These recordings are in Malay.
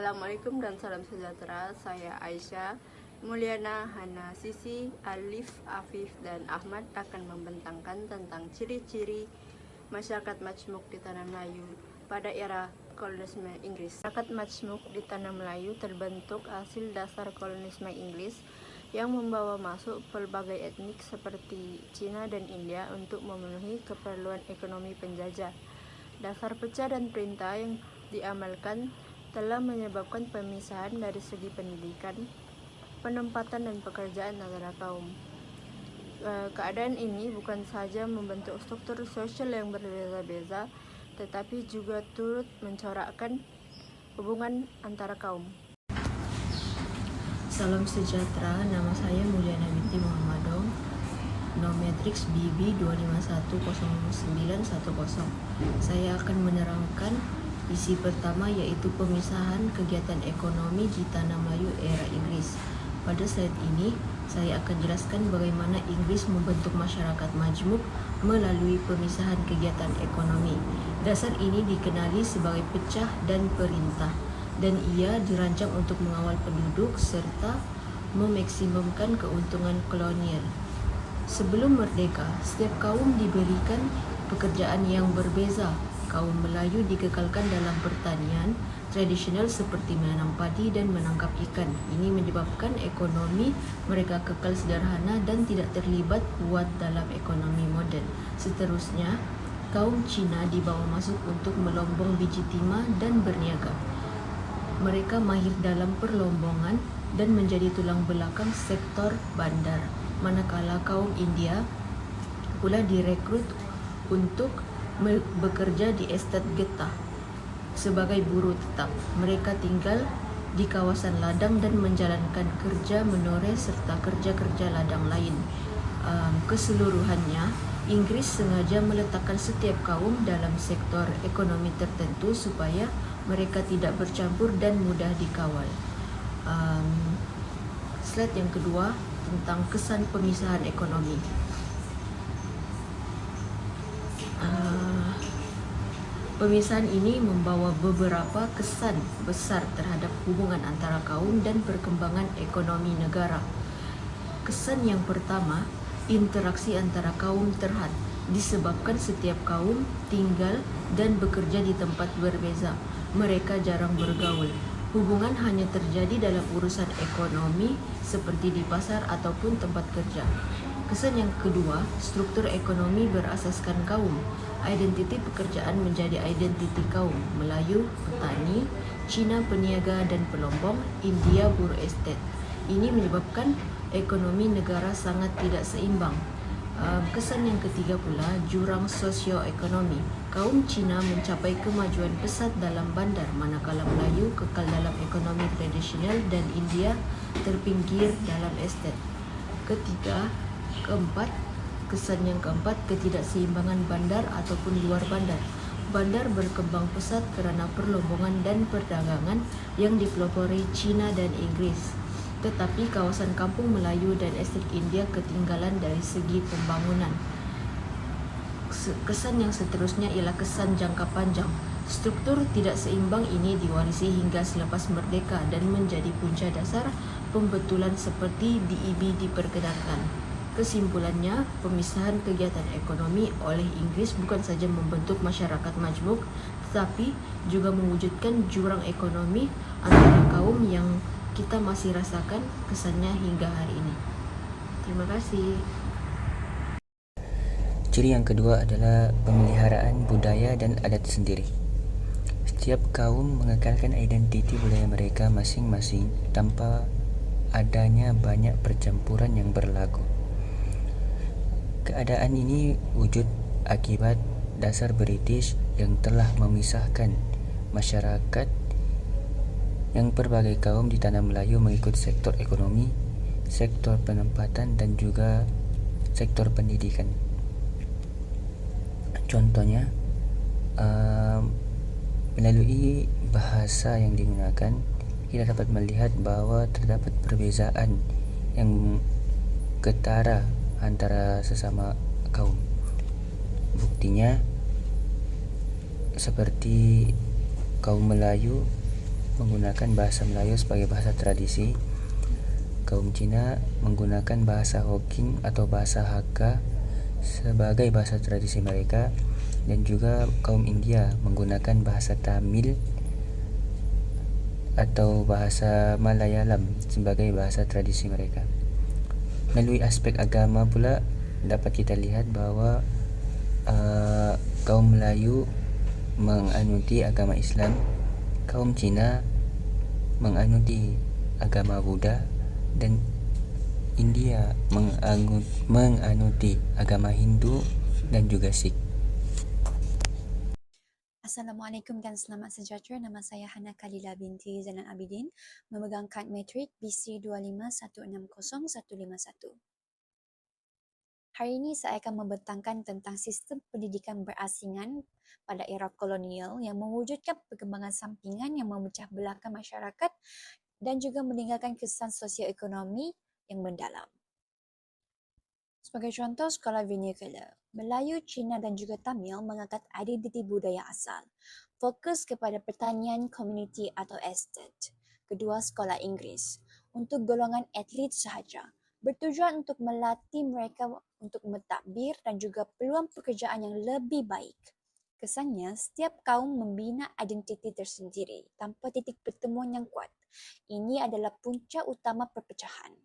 Assalamualaikum dan salam sejahtera. Saya Aisyah Mulyana Hana Sisi, Alif, Afif, dan Ahmad akan membentangkan tentang ciri-ciri masyarakat Majmuk di Tanah Melayu pada era kolonialisme Inggris. Masyarakat Majmuk di Tanah Melayu terbentuk hasil dasar kolonialisme Inggris yang membawa masuk pelbagai etnik seperti Cina dan India untuk memenuhi keperluan ekonomi penjajah. Dasar pecah dan perintah yang diamalkan telah menyebabkan pemisahan dari segi pendidikan, penempatan, dan pekerjaan antara kaum. Keadaan ini bukan saja membentuk struktur sosial yang berbeda-beda, tetapi juga turut mencorakkan hubungan antara kaum. Salam sejahtera, nama saya Mulyana binti Muhammadong, Nometrix BB 2510910. Saya akan menerangkan isi pertama, yaitu pemisahan kegiatan ekonomi di Tanah Melayu era Inggris. Pada slide ini, saya akan jelaskan bagaimana Inggris membentuk masyarakat majmuk melalui pemisahan kegiatan ekonomi. Dasar ini dikenali sebagai pecah dan perintah, dan ia dirancang untuk mengawal penduduk serta memaksimumkan keuntungan kolonial. Sebelum merdeka, setiap kaum diberikan pekerjaan yang berbeza. Kaum Melayu dikekalkan dalam pertanian tradisional seperti menanam padi dan menangkap ikan. Ini menyebabkan ekonomi mereka kekal sederhana dan tidak terlibat kuat dalam ekonomi moden. Seterusnya, kaum Cina dibawa masuk untuk melombong biji timah dan berniaga. Mereka mahir dalam perlombongan dan menjadi tulang belakang sektor bandar, manakala kaum India pula direkrut untuk bekerja di estet getah sebagai buruh tetap. Mereka tinggal di kawasan ladang dan menjalankan kerja menoreh serta kerja-kerja ladang lain. Keseluruhannya, Inggris sengaja meletakkan setiap kaum dalam sektor ekonomi tertentu supaya mereka tidak bercampur dan mudah dikawal. Slide yang kedua tentang kesan pemisahan ekonomi. Pemisahan ini membawa beberapa kesan besar terhadap hubungan antara kaum dan perkembangan ekonomi negara. Kesan yang pertama, interaksi antara kaum terhad, disebabkan setiap kaum tinggal dan bekerja di tempat berbeza. Mereka jarang bergaul. Hubungan hanya terjadi dalam urusan ekonomi seperti di pasar ataupun tempat kerja. Kesan yang kedua, struktur ekonomi berasaskan kaum. Identiti pekerjaan menjadi identiti kaum. Melayu, petani; Cina, peniaga dan pelombong; India, buruh estet. Ini menyebabkan ekonomi negara sangat tidak seimbang. Kesan yang ketiga pula, jurang sosioekonomi. Kaum Cina mencapai kemajuan pesat dalam bandar, manakala Melayu kekal dalam ekonomi tradisional dan India terpinggir dalam estet. Kesan yang keempat, ketidakseimbangan bandar ataupun luar bandar. Bandar berkembang pesat kerana perlombongan dan perdagangan yang dipelopori Cina dan Inggris. Tetapi kawasan kampung Melayu dan estet India ketinggalan dari segi pembangunan. Kesan yang seterusnya ialah kesan jangka panjang. Struktur tidak seimbang ini diwarisi hingga selepas merdeka dan menjadi punca dasar pembetulan seperti DEB diperkenalkan. Kesimpulannya, pemisahan kegiatan ekonomi oleh Inggris bukan saja membentuk masyarakat majmuk, tetapi juga mewujudkan jurang ekonomi antara kaum yang kita masih rasakan kesannya hingga hari ini. Terima kasih. Ciri yang kedua adalah pemeliharaan budaya dan adat sendiri. Setiap kaum mengekalkan identiti budaya mereka masing-masing tanpa adanya banyak percampuran yang berlaku. Keadaan ini wujud akibat dasar British yang telah memisahkan masyarakat yang berbagai kaum di Tanah Melayu mengikut sektor ekonomi, sektor penempatan dan juga sektor pendidikan. Contohnya, melalui bahasa yang digunakan, kita dapat melihat bahwa terdapat perbezaan yang ketara antara sesama kaum. Buktinya, seperti kaum Melayu menggunakan bahasa Melayu sebagai bahasa tradisi. Kaum Cina menggunakan bahasa Hokkien atau bahasa Hakka sebagai bahasa tradisi mereka, dan juga kaum India menggunakan bahasa Tamil atau bahasa Malayalam sebagai bahasa tradisi mereka. Melalui aspek agama pula dapat kita lihat bahawa kaum Melayu menganuti agama Islam, kaum Cina menganuti agama Buddha, dan India menganuti agama Hindu dan juga Sikh. Assalamualaikum dan selamat sejahtera. Nama saya Hana Khalila binti Zainal Abidin, memegang kad matrik BC 25160-151. Hari ini saya akan membentangkan tentang sistem pendidikan berasingan pada era kolonial yang mewujudkan perkembangan sampingan yang memecah belahkan masyarakat dan juga meninggalkan kesan sosioekonomi yang mendalam. Sebagai contoh, sekolah vernacular, Melayu, Cina dan juga Tamil mengangkat identiti budaya asal, fokus kepada pertanian, komuniti atau estate. Kedua, sekolah Inggeris, untuk golongan atlet sahaja, bertujuan untuk melatih mereka untuk mentadbir dan juga peluang pekerjaan yang lebih baik. Kesannya, setiap kaum membina identiti tersendiri tanpa titik pertemuan yang kuat. Ini adalah punca utama perpecahan.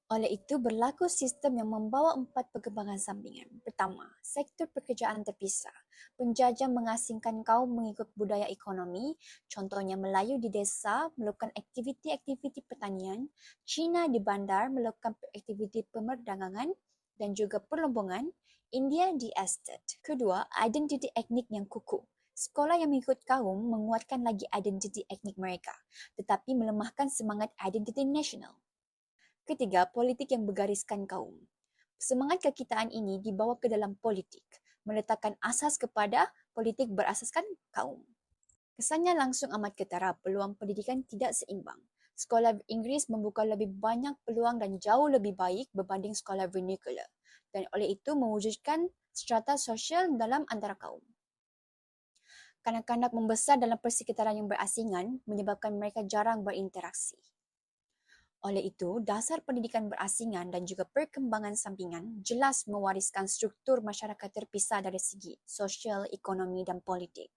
Oleh itu, berlaku sistem yang membawa 4 perkembangan sampingan. Pertama, sektor pekerjaan terpisah. Penjajah mengasingkan kaum mengikut budaya ekonomi, contohnya Melayu di desa melakukan aktiviti-aktiviti pertanian, Cina di bandar melakukan aktiviti pemerdagangan dan juga perlombongan, India di estate. Kedua, identiti etnik yang kukuh. Sekolah yang mengikut kaum menguatkan lagi identiti etnik mereka, tetapi melemahkan semangat identiti nasional. Ketiga, politik yang bergariskan kaum. Semangat kekitaan ini dibawa ke dalam politik, meletakkan asas kepada politik berasaskan kaum. Kesannya langsung amat ketara, peluang pendidikan tidak seimbang. Sekolah Inggeris membuka lebih banyak peluang dan jauh lebih baik berbanding sekolah vernacular, dan oleh itu mewujudkan strata sosial dalam antara kaum. Kanak-kanak membesar dalam persekitaran yang berasingan menyebabkan mereka jarang berinteraksi. Oleh itu, dasar pendidikan berasingan dan juga perkembangan sampingan jelas mewariskan struktur masyarakat terpisah dari segi sosial, ekonomi dan politik.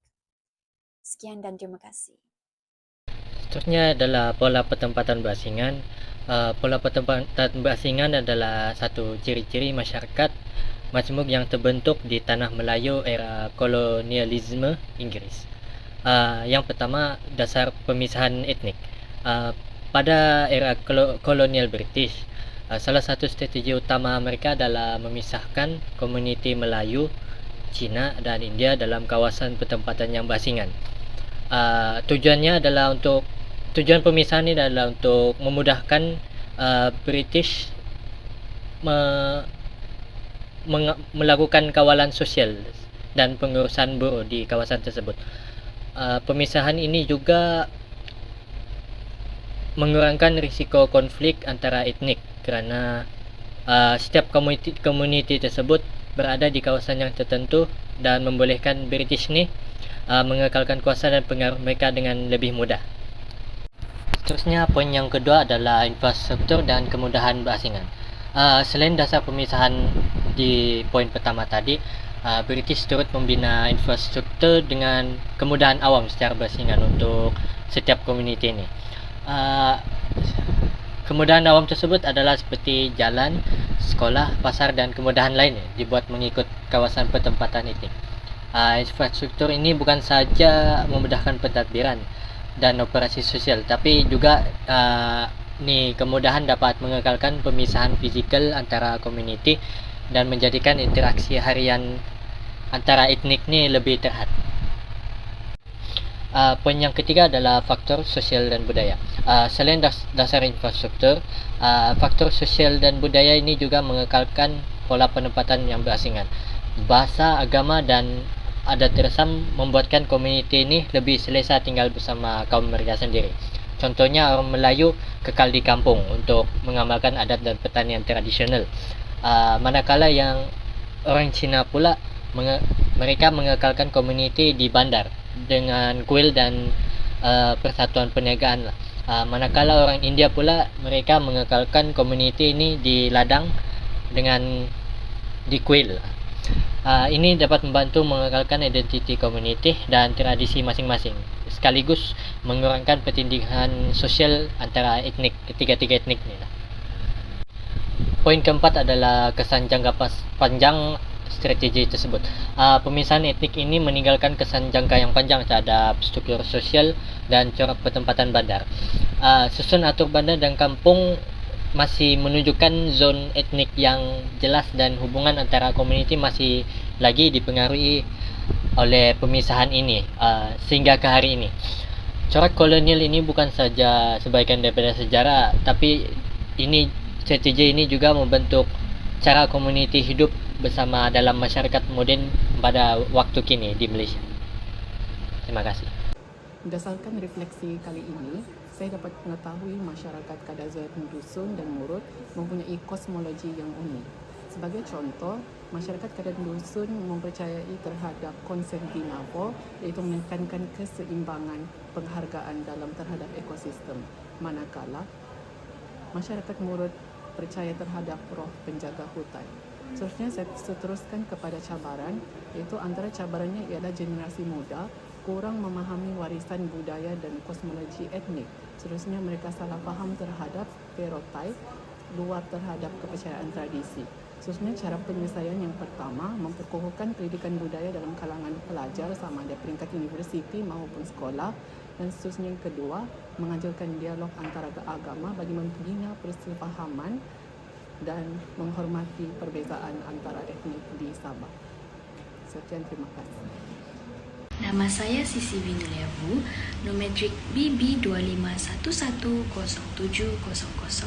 Sekian dan terima kasih. Seterusnya adalah pola pertempatan berasingan. Pola pertempatan berasingan adalah satu ciri-ciri masyarakat majmuk yang terbentuk di tanah Melayu era kolonialisme Inggris. Yang pertama, dasar pemisahan etnik. Pada era kolonial British, salah satu strategi utama mereka adalah memisahkan komuniti Melayu, Cina dan India dalam kawasan pertempatan yang berasingan. Tujuan pemisahan ini adalah untuk memudahkan British melakukan kawalan sosial dan pengurusan buruh di kawasan tersebut. Pemisahan ini juga mengurangkan risiko konflik antara etnik kerana setiap komuniti tersebut berada di kawasan yang tertentu dan membolehkan British ni mengekalkan kuasa dan pengaruh mereka dengan lebih mudah. Seterusnya, poin yang kedua adalah infrastruktur dan kemudahan berasingan. Selain dasar pemisahan di poin pertama tadi, British turut membina infrastruktur dengan kemudahan awam secara berasingan untuk setiap komuniti ini. Kemudahan awam tersebut adalah seperti jalan, sekolah, pasar dan kemudahan lainnya dibuat mengikut kawasan pertempatan etnik. Infrastruktur ini bukan sahaja memudahkan pentadbiran dan operasi sosial, tapi juga kemudahan dapat mengekalkan pemisahan fizikal antara komuniti dan menjadikan interaksi harian antara etnik ni lebih terhad. Poin yang ketiga adalah faktor sosial dan budaya. Selain dasar infrastruktur, faktor sosial dan budaya ini juga mengekalkan pola penempatan yang berasingan. Bahasa, agama dan adat tersam membuatkan komuniti ini lebih selesa tinggal bersama kaum mereka sendiri. Contohnya, orang Melayu kekal di kampung untuk mengamalkan adat dan pertanian tradisional. Manakala yang orang Cina pula mereka mengekalkan komuniti di bandar dengan kuil dan persatuan perniagaan lah. Manakala orang India pula mereka mengekalkan komuniti ini di ladang dengan di kuil. Ini dapat membantu mengekalkan identiti komuniti dan tradisi masing-masing, sekaligus mengurangkan pertindingan sosial antara etnik, ketiga-tiga etnik ni lah. Poin keempat adalah kesan jangka panjang strategi tersebut. Pemisahan etnik ini meninggalkan kesan jangka yang panjang terhadap struktur sosial dan corak penempatan bandar. Susun atur bandar dan kampung masih menunjukkan zon etnik yang jelas dan hubungan antara komuniti masih lagi dipengaruhi oleh pemisahan ini sehingga ke hari ini. Corak kolonial ini bukan saja sebagian daripada sejarah, tapi strategi ini juga membentuk cara komuniti hidup bersama dalam masyarakat moden pada waktu kini di Malaysia. Terima kasih. Berdasarkan refleksi kali ini, saya dapat mengetahui masyarakat Kadazan Dusun dan Murut mempunyai kosmologi yang unik. Sebagai contoh, masyarakat Kadazan Dusun mempercayai terhadap konsep Dinavo, iaitu menekankan keseimbangan penghargaan terhadap ekosistem. Manakala masyarakat Murut percaya terhadap roh penjaga hutan. Seterusnya saya seteruskan kepada cabaran, iaitu antara cabarannya ialah generasi muda kurang memahami warisan budaya dan kosmologi etnik. Seterusnya mereka salah faham terhadap stereotip luar terhadap kepercayaan tradisi. Seterusnya cara penyelesaian yang pertama, memperkukuhkan pendidikan budaya dalam kalangan pelajar sama ada peringkat universiti maupun sekolah. Dan seterusnya yang kedua, mengajarkan dialog antara agama bagi membina persefahaman dan menghormati perbezaan antara etnik di Sabah. Sekian, terima kasih. Nama saya Sisi Winuliabu, nometrik BB25110700.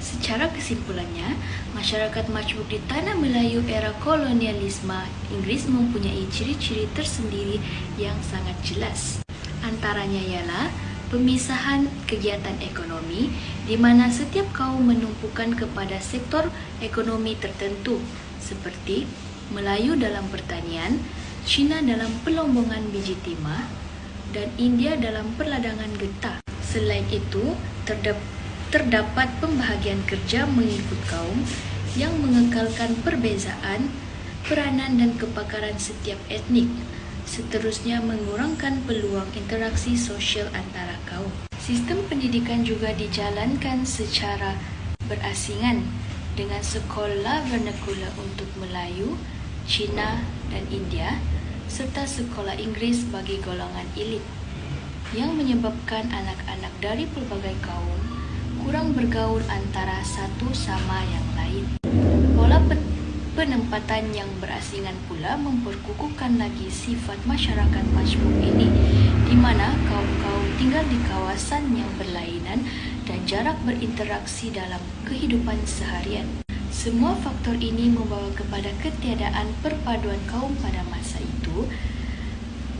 Secara kesimpulannya, masyarakat majmuk di Tanah Melayu era kolonialisme Inggris mempunyai ciri-ciri tersendiri yang sangat jelas. Antaranya ialah pemisahan kegiatan ekonomi di mana setiap kaum menumpukan kepada sektor ekonomi tertentu seperti Melayu dalam pertanian, Cina dalam pelombongan biji timah, dan India dalam perladangan getah. Selain itu, terdapat pembahagian kerja mengikut kaum yang mengekalkan perbezaan, peranan dan kepakaran setiap etnik. Seterusnya mengurangkan peluang interaksi sosial antara kaum. Sistem pendidikan juga dijalankan secara berasingan dengan sekolah vernakular untuk Melayu, Cina dan India serta sekolah Inggeris bagi golongan elit yang menyebabkan anak-anak dari pelbagai kaum kurang bergaul antara satu sama yang lain. Pola penempatan yang berasingan pula memperkukuhkan lagi sifat masyarakat majmuk ini di mana kaum-kaum tinggal di kawasan yang berlainan dan jarak berinteraksi dalam kehidupan seharian. Semua faktor ini membawa kepada ketiadaan perpaduan kaum pada masa itu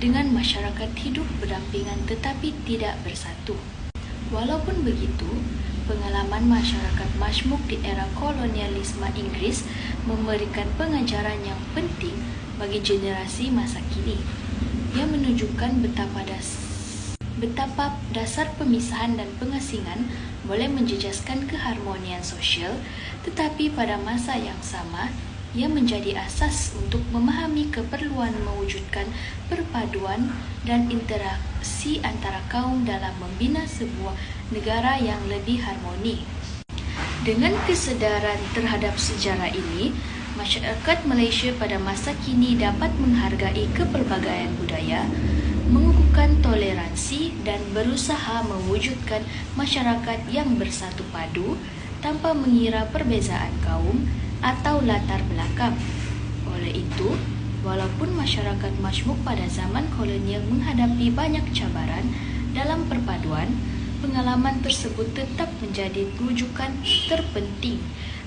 dengan masyarakat hidup berdampingan tetapi tidak bersatu. Walaupun begitu, pengalaman masyarakat majmuk di era kolonialisme Inggris memberikan pengajaran yang penting bagi generasi masa kini yang menunjukkan betapa dasar pemisahan dan pengasingan boleh menjejaskan keharmonian sosial, tetapi pada masa yang sama ia menjadi asas untuk memahami keperluan mewujudkan perpaduan dan interaksi antara kaum dalam membina sebuah negara yang lebih harmoni. Dengan kesedaran terhadap sejarah ini, masyarakat Malaysia pada masa kini dapat menghargai kepelbagaian budaya, mengukuhkan toleransi dan berusaha mewujudkan masyarakat yang bersatu padu tanpa mengira perbezaan kaum atau latar belakang. Oleh itu, walaupun masyarakat majmuk pada zaman kolonial menghadapi banyak cabaran dalam perpaduan, pengalaman tersebut tetap menjadi rujukan terpenting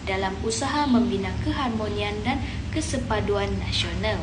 dalam usaha membina keharmonian dan kesepaduan nasional.